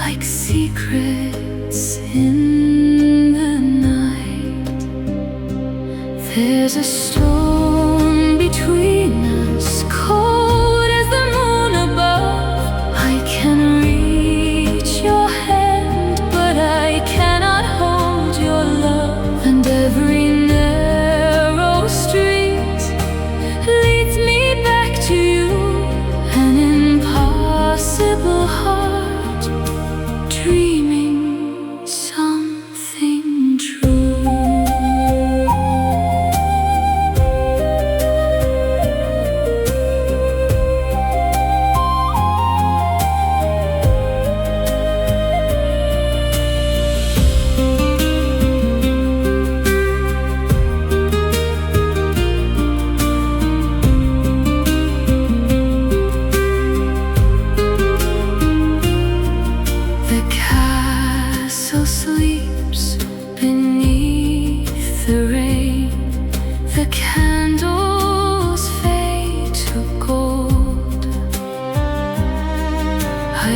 like secrets in the night. There's a storm between us, cold as the moon above. I can reach your hand, but I cannot hold your love. And every narrow street leads me back to you, an impossible heart dreaming something true. The castle sleeps beneath the rain. The candles fade to gold. I